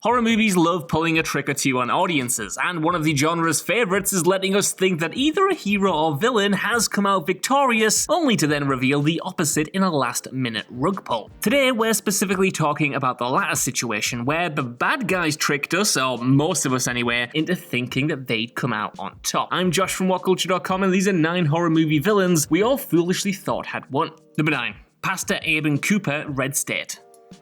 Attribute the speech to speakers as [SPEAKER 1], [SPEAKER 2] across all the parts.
[SPEAKER 1] Horror movies love pulling a trick or two on audiences, and one of the genre's favourites is letting us think that either a hero or villain has come out victorious, only to then reveal the opposite in a last-minute rug pull. Today, we're specifically talking about the latter situation, where the bad guys tricked us, or most of us anyway, into thinking that they'd come out on top. I'm Josh from WhatCulture.com, and these are 9 horror movie villains we all foolishly thought had won. Number 9. Pastor Aben Cooper, Red State.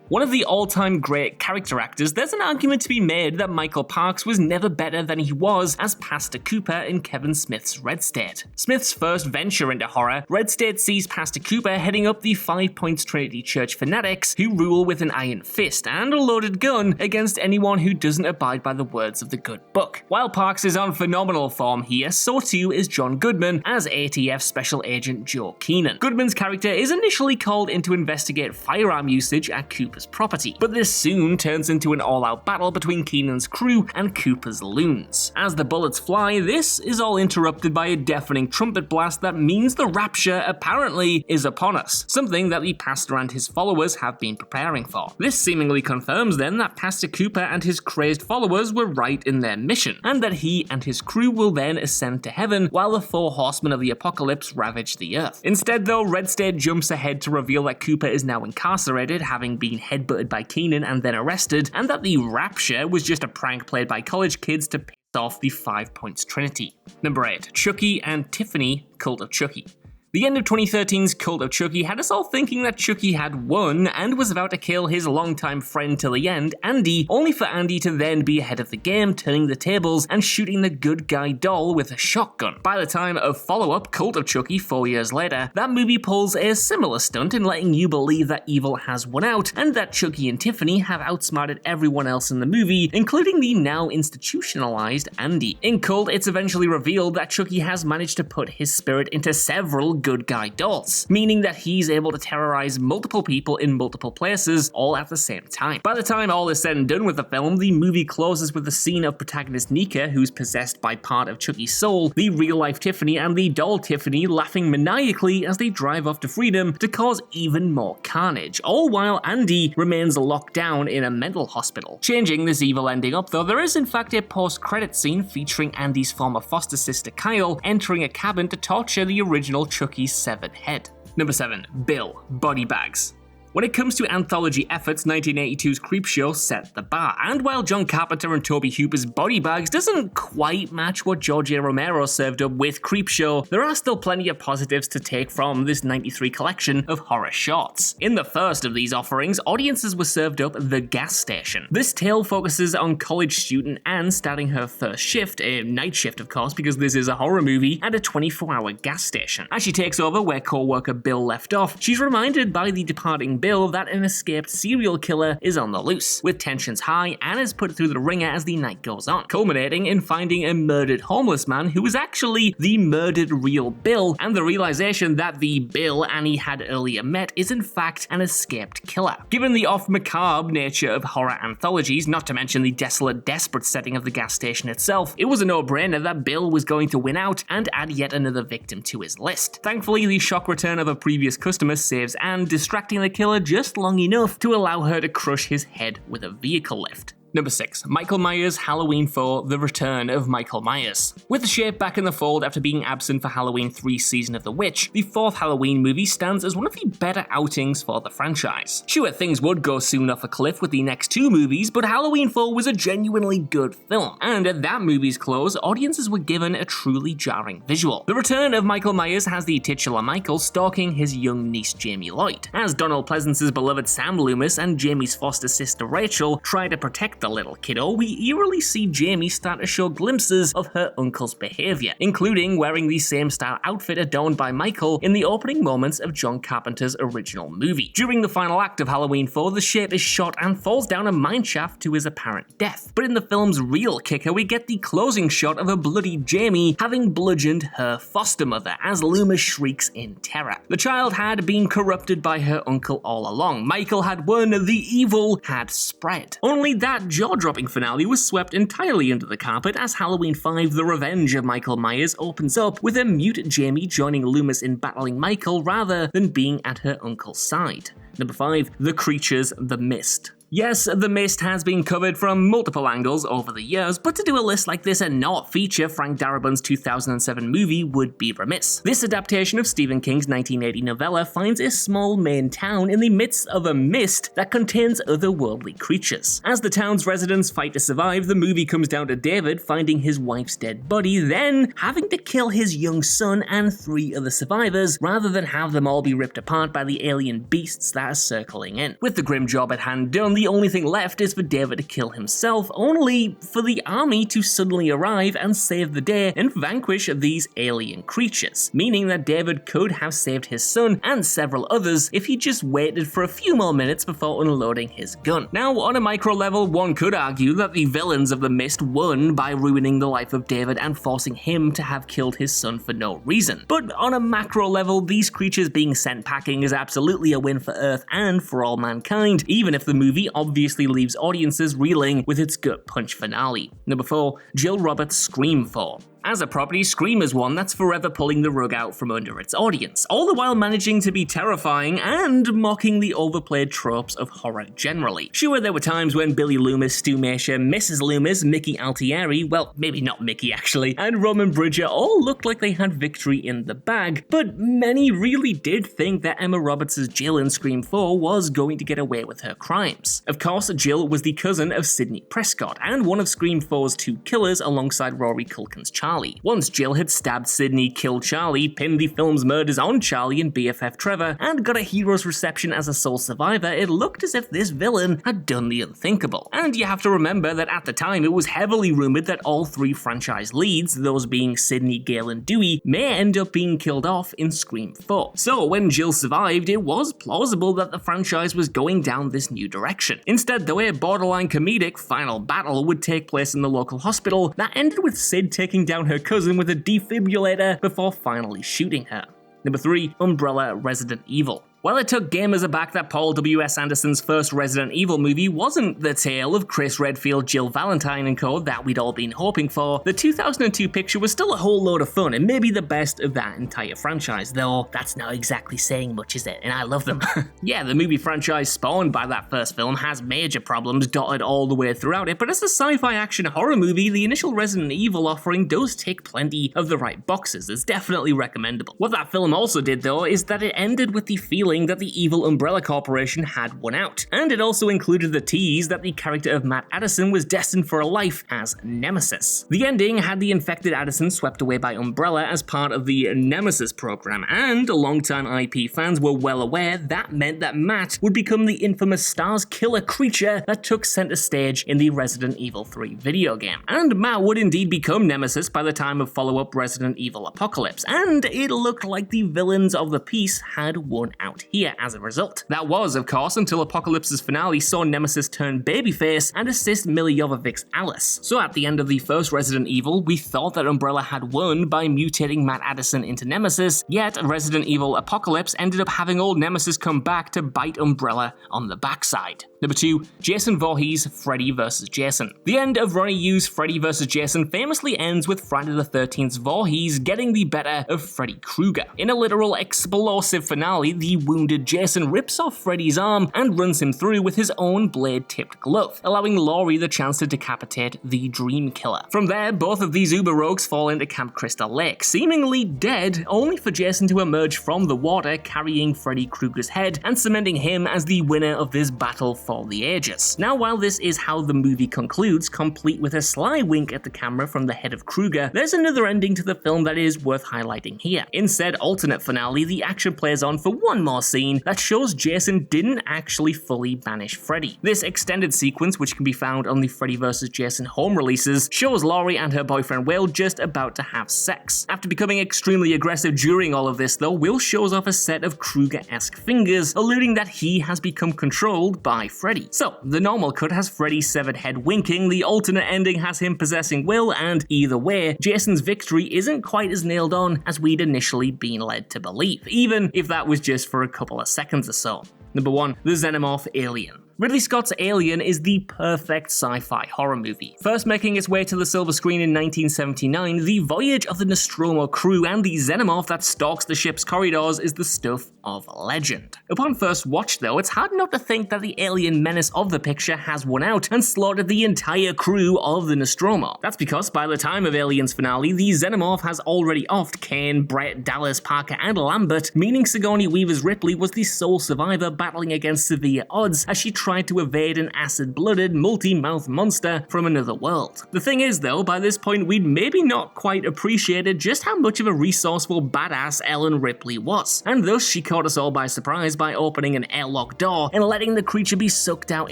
[SPEAKER 1] One of the all-time great character actors, there's an argument to be made that Michael Parks was never better than he was as Pastor Cooper in Kevin Smith's Red State. Smith's first venture into horror, Red State sees Pastor Cooper heading up the 5 Points Trinity Church fanatics who rule with an iron fist and a loaded gun against anyone who doesn't abide by the words of the good book. While Parks is on phenomenal form here, so too is John Goodman as ATF Special Agent Joe Keenan. Goodman's character is initially called in to investigate firearm usage at Cooper's property, but this soon turns into an all-out battle between Keenan's crew and Cooper's loons. As the bullets fly, this is all interrupted by a deafening trumpet blast that means the rapture apparently is upon us, something that the pastor and his followers have been preparing for. This seemingly confirms then that Pastor Cooper and his crazed followers were right in their mission, and that he and his crew will then ascend to heaven while the 4 horsemen of the apocalypse ravage the earth. Instead though, Red State jumps ahead to reveal that Cooper is now incarcerated, having been headbutted by Keenan and then arrested, and that the rapture was just a prank played by college kids to piss off the 5 Points Trinity. Number 8. Chucky and Tiffany, Cult of Chucky. The end of 2013's Cult of Chucky had us all thinking that Chucky had won and was about to kill his longtime friend till the end, Andy, only for Andy to then be ahead of the game, turning the tables and shooting the good guy doll with a shotgun. By the time of follow-up Cult of Chucky 4 years later, that movie pulls a similar stunt in letting you believe that evil has won out and that Chucky and Tiffany have outsmarted everyone else in the movie, including the now institutionalized Andy. In Cult, it's eventually revealed that Chucky has managed to put his spirit into several good guy dolls, meaning that he's able to terrorize multiple people in multiple places all at the same time. By the time all is said and done with the film, the movie closes with the scene of protagonist Nika, who's possessed by part of Chucky's soul, the real-life Tiffany and the doll Tiffany laughing maniacally as they drive off to freedom to cause even more carnage, all while Andy remains locked down in a mental hospital. Changing this evil ending up though, there is in fact a post-credit scene featuring Andy's former foster sister Kyle entering a cabin to torture the original Chucky's severed head. Number 7. Bill, Body Bags. When it comes to anthology efforts, 1982's Creepshow set the bar, and while John Carpenter and Tobe Hooper's Body Bags doesn't quite match what George A. Romero served up with Creepshow, there are still plenty of positives to take from this 93 collection of horror shorts. In the first of these offerings, audiences were served up The Gas Station. This tale focuses on college student Anne starting her first shift, a night shift of course because this is a horror movie, at a 24-hour gas station. As she takes over where co-worker Bill left off, she's reminded by the departing Bill that an escaped serial killer is on the loose. With tensions high, Anne is put through the ringer as the night goes on, culminating in finding a murdered homeless man who is actually the murdered real Bill, and the realization that the Bill Annie had earlier met is in fact an escaped killer. Given the off-macabre nature of horror anthologies, not to mention the desolate, desperate setting of the gas station itself, it was a no-brainer that Bill was going to win out and add yet another victim to his list. Thankfully, the shock return of a previous customer saves Anne, distracting the killer just long enough to allow her to crush his head with a vehicle lift. Number 6. Michael Myers Halloween 4 The Return of Michael Myers. With the shape back in the fold after being absent for Halloween 3 Season of the Witch, the 4th Halloween movie stands as one of the better outings for the franchise. Sure, things would go soon off a cliff with the next 2 movies, but Halloween 4 was a genuinely good film, and at that movie's close, audiences were given a truly jarring visual. The Return of Michael Myers has the titular Michael stalking his young niece Jamie Lloyd. As Donald Pleasance's beloved Sam Loomis and Jamie's foster sister Rachel try to protect the little kiddo, we eerily see Jamie start to show glimpses of her uncle's behavior, including wearing the same style outfit adorned by Michael in the opening moments of John Carpenter's original movie. During the final act of Halloween 4, the shape is shot and falls down a mineshaft to his apparent death. But in the film's real kicker, we get the closing shot of a bloody Jamie having bludgeoned her foster mother as Loomis shrieks in terror. The child had been corrupted by her uncle all along. Michael had won, the evil had spread. Only that jaw-dropping finale was swept entirely under the carpet as Halloween 5 The Revenge of Michael Myers opens up with a mute Jamie joining Loomis in battling Michael rather than being at her uncle's side. Number 5. The Creatures, The Mist. Yes, The Mist has been covered from multiple angles over the years, but to do a list like this and not feature Frank Darabont's 2007 movie would be remiss. This adaptation of Stephen King's 1980 novella finds a small Maine town in the midst of a mist that contains otherworldly creatures. As the town's residents fight to survive, the movie comes down to David finding his wife's dead body, then having to kill his young son and 3 other survivors, rather than have them all be ripped apart by the alien beasts that are circling in. With the grim job at hand done, the only thing left is for David to kill himself, only for the army to suddenly arrive and save the day and vanquish these alien creatures, meaning that David could have saved his son and several others if he just waited for a few more minutes before unloading his gun. Now, on a micro level, one could argue that the villains of The Mist won by ruining the life of David and forcing him to have killed his son for no reason. But on a macro level, these creatures being sent packing is absolutely a win for Earth and for all mankind, even if the movie obviously leaves audiences reeling with its gut punch finale. Number 4, Jill Roberts' Scream 4. As a property, Scream is one that's forever pulling the rug out from under its audience, all the while managing to be terrifying and mocking the overplayed tropes of horror generally. Sure, there were times when Billy Loomis, Stu Macher, Mrs. Loomis, Mickey Altieri, well, maybe not Mickey actually, and Roman Bridger all looked like they had victory in the bag, but many really did think that Emma Roberts' Jill in Scream 4 was going to get away with her crimes. Of course, Jill was the cousin of Sidney Prescott, and one of Scream 4's 2 killers alongside Rory Culkin's Charlie. Once Jill had stabbed Sidney, killed Charlie, pinned the film's murders on Charlie and BFF Trevor, and got a hero's reception as a sole survivor, it looked as if this villain had done the unthinkable. And you have to remember that at the time it was heavily rumored that all 3 franchise leads, those being Sidney, Gale and Dewey, may end up being killed off in Scream 4. So when Jill survived, it was plausible that the franchise was going down this new direction. Instead, though, a borderline comedic final battle would take place in the local hospital that ended with Sid taking down her cousin with a defibrillator before finally shooting her. Number 3, Umbrella Resident Evil. While it took gamers aback that Paul W.S. Anderson's first Resident Evil movie wasn't the tale of Chris Redfield, Jill Valentine and co. that we'd all been hoping for, the 2002 picture was still a whole load of fun and maybe the best of that entire franchise, though that's not exactly saying much, is it? And I love them. Yeah, the movie franchise spawned by that first film has major problems dotted all the way throughout it, but as a sci-fi action horror movie, the initial Resident Evil offering does tick plenty of the right boxes. It's definitely recommendable. What that film also did, though, is that it ended with the feeling that the evil Umbrella Corporation had won out, and it also included the tease that the character of Matt Addison was destined for a life as Nemesis. The ending had the infected Addison swept away by Umbrella as part of the Nemesis program, and longtime IP fans were well aware that meant that Matt would become the infamous Stars killer creature that took center stage in the Resident Evil 3 video game. And Matt would indeed become Nemesis by the time of follow-up Resident Evil Apocalypse, and it looked like the villains of the piece had won out here as a result. That was, of course, until Apocalypse's finale saw Nemesis turn babyface and assist Milla Jovovich's Alice. So at the end of the first Resident Evil, we thought that Umbrella had won by mutating Matt Addison into Nemesis, yet Resident Evil Apocalypse ended up having old Nemesis come back to bite Umbrella on the backside. Number 2, Jason Voorhees' Freddy vs. Jason. The end of Ronnie Yu's Freddy vs. Jason famously ends with Friday the 13th's Voorhees getting the better of Freddy Krueger. In a literal explosive finale, the wounded Jason rips off Freddy's arm and runs him through with his own blade-tipped glove, allowing Laurie the chance to decapitate the Dream Killer. From there, both of these Uber rogues fall into Camp Crystal Lake, seemingly dead, only for Jason to emerge from the water carrying Freddy Krueger's head and cementing him as the winner of this battle for the ages. Now, while this is how the movie concludes, complete with a sly wink at the camera from the head of Krueger, there's another ending to the film that is worth highlighting here. In said alternate finale, the action plays on for one more scene that shows Jason didn't actually fully banish Freddy. This extended sequence, which can be found on the Freddy vs. Jason home releases, shows Laurie and her boyfriend Will just about to have sex. After becoming extremely aggressive during all of this, though, Will shows off a set of Krueger-esque fingers, alluding that he has become controlled by Freddy. So, the normal cut has Freddy's severed head winking, the alternate ending has him possessing Will, and either way, Jason's victory isn't quite as nailed on as we'd initially been led to believe, even if that was just for a couple of seconds or so. Number 1, the Xenomorph Alien. Ridley Scott's Alien is the perfect sci-fi horror movie. First making its way to the silver screen in 1979, the voyage of the Nostromo crew and the xenomorph that stalks the ship's corridors is the stuff of legend. Upon first watch though, it's hard not to think that the alien menace of the picture has won out and slaughtered the entire crew of the Nostromo. That's because by the time of Alien's finale, the xenomorph has already offed Kane, Brett, Dallas, Parker, and Lambert, meaning Sigourney Weaver's Ripley was the sole survivor battling against severe odds as she tried to evade an acid-blooded, multi-mouth monster from another world. The thing is though, by this point we'd maybe not quite appreciated just how much of a resourceful badass Ellen Ripley was, and thus she caught us all by surprise by opening an airlock door and letting the creature be sucked out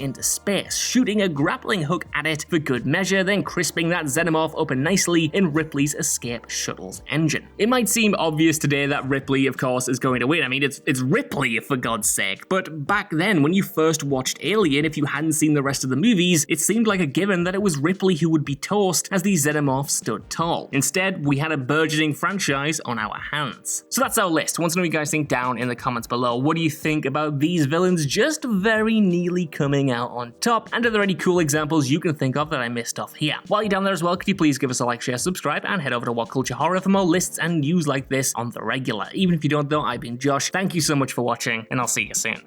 [SPEAKER 1] into space, shooting a grappling hook at it for good measure, then crisping that xenomorph open nicely in Ripley's escape shuttle's engine. It might seem obvious today that Ripley, of course, is going to win. I mean, it's Ripley, for God's sake. But back then, when you first watched Alien, if you hadn't seen the rest of the movies, it seemed like a given that it was Ripley who would be toast as the xenomorph stood tall. Instead, we had a burgeoning franchise on our hands. So that's our list. I want to know what you guys think down in the comments below. What do you think about these villains just very nearly coming out on top? And are there any cool examples you can think of that I missed off here? While you're down there as well, could you please give us a like, share, subscribe, and head over to What Culture Horror for more lists and news like this on the regular. Even if you don't though, I've been Josh. Thank you so much for watching, and I'll see you soon.